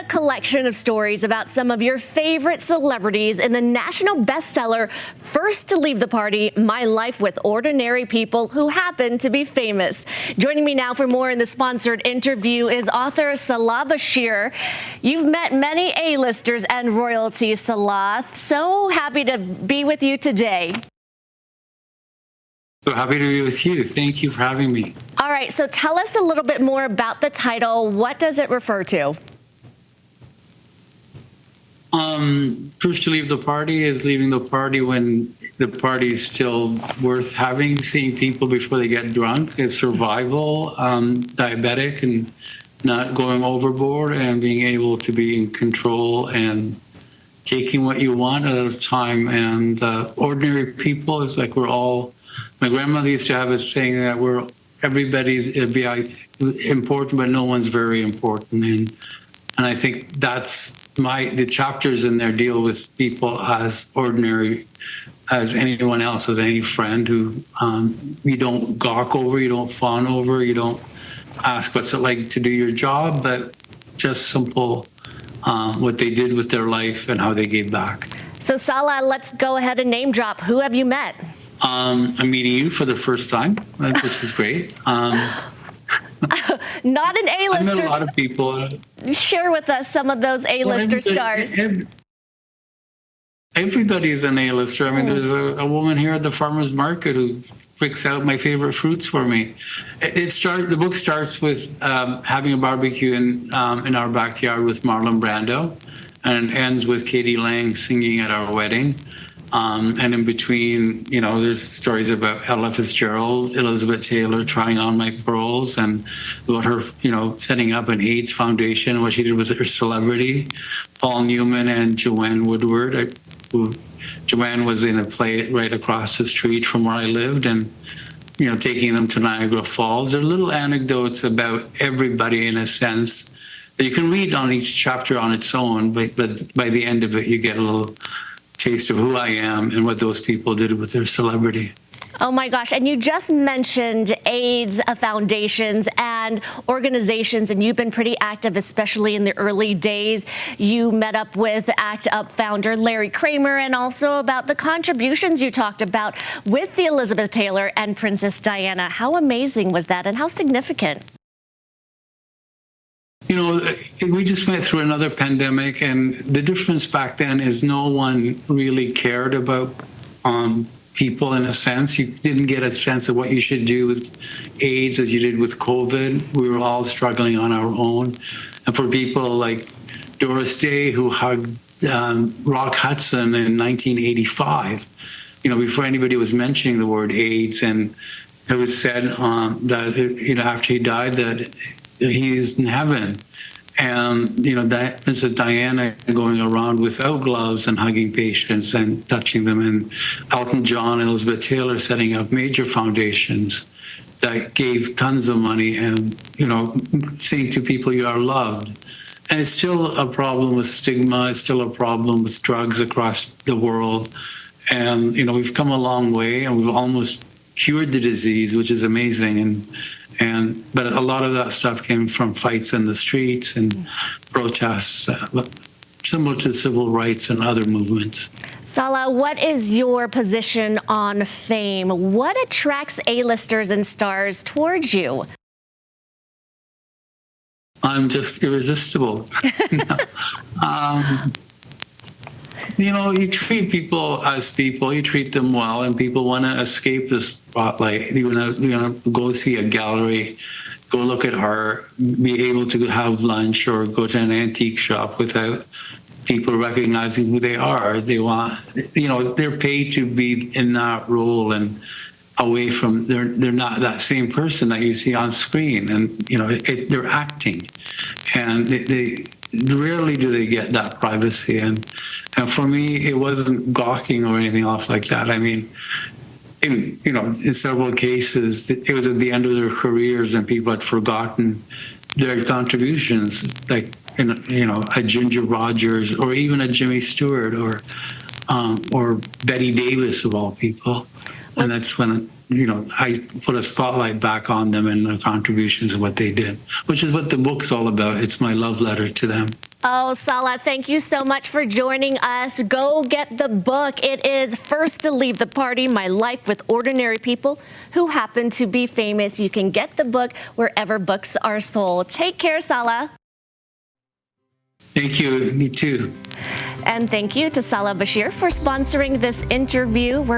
a collection of stories about some of your favorite celebrities in the national bestseller, First to Leave the Party, My Life with Ordinary People Who Happen to Be Famous. Joining me now for more in the sponsored interview is author Salah Bashir. You've met many A-listers and royalty, Salah. So happy to be with you today. So happy to be with you. Thank you for having me. All right, so tell us a little bit more about the title. What does it refer to? First to leave the party is leaving the party when the party is still worth having, seeing people before they get drunk. It's survival, diabetic, and not going overboard, and being able to be in control and taking what you want at a time. And ordinary people is like we're all. My grandmother used to have a saying that everybody's important, but no one's very important. And I think that's the chapters in there deal with people as ordinary as anyone else, as any friend who you don't gawk over, you don't fawn over, you don't ask what's it like to do your job, but just simple what they did with their life and how they gave back. So Salah, let's go ahead and name drop. Who have you met? I'm meeting you for the first time, which is great. Not an A-lister. I met a lot of people. Share with us some of those A-lister stars. Everybody's an A-lister. I mean, there's a woman here at the farmer's market who picks out my favorite fruits for me. The book starts with having a barbecue in our backyard with Marlon Brando, and it ends with Katie Lang singing at our wedding. And in between, there's stories about Ella Fitzgerald, Elizabeth Taylor trying on my pearls, and about her, setting up an AIDS foundation, what she did with her celebrity. Paul Newman and Joanne Woodward. Joanne was in a play right across the street from where I lived, and taking them to Niagara Falls. There are little anecdotes about everybody in a sense that you can read on each chapter on its own, but by the end of it, you get a little taste of who I am and what those people did with their celebrity. Oh my gosh, and you just mentioned AIDS foundations and organizations, and you've been pretty active, especially in the early days. You met up with ACT UP founder Larry Kramer, and also about the contributions you talked about with the Elizabeth Taylor and Princess Diana. How amazing was that, and how significant? We just went through another pandemic, and the difference back then is no one really cared about people in a sense. You didn't get a sense of what you should do with AIDS as you did with COVID. We were all struggling on our own. And for people like Doris Day, who hugged Rock Hudson in 1985, before anybody was mentioning the word AIDS, and it was said that after he died that he's in heaven. And, that Princess Diana going around without gloves and hugging patients and touching them, and Elton John and Elizabeth Taylor setting up major foundations that gave tons of money and, saying to people, you are loved. And it's still a problem with stigma. It's still a problem with drugs across the world. And, we've come a long way, and we've almost cured the disease, which is amazing. But a lot of that stuff came from fights in the streets and protests, similar to civil rights and other movements. Salah, what is your position on fame? What attracts A-listers and stars towards you? I'm just irresistible. You treat people as people, you treat them well, and people want to escape the spotlight. You want to go see a gallery, go look at art, be able to have lunch or go to an antique shop without people recognizing who they are. They want, they're paid to be in that role and away from, they're not that same person that you see on screen, and, they're acting. And they rarely do they get that privacy. And for me, it wasn't gawking or anything else like that. I mean, in several cases, it was at the end of their careers and people had forgotten their contributions, like, a Ginger Rogers or even a Jimmy Stewart or Betty Davis of all people. And that's when I put a spotlight back on them and the contributions of what they did, which is what the book's all about. It's my love letter to them. Oh, Salah, thank you so much for joining us. Go get the book. It is First to Leave the Party, My Life with Ordinary People Who Happen to Be Famous. You can get the book wherever books are sold. Take care, Salah. Thank you. Me too. And thank you to Salah Bashir for sponsoring this interview.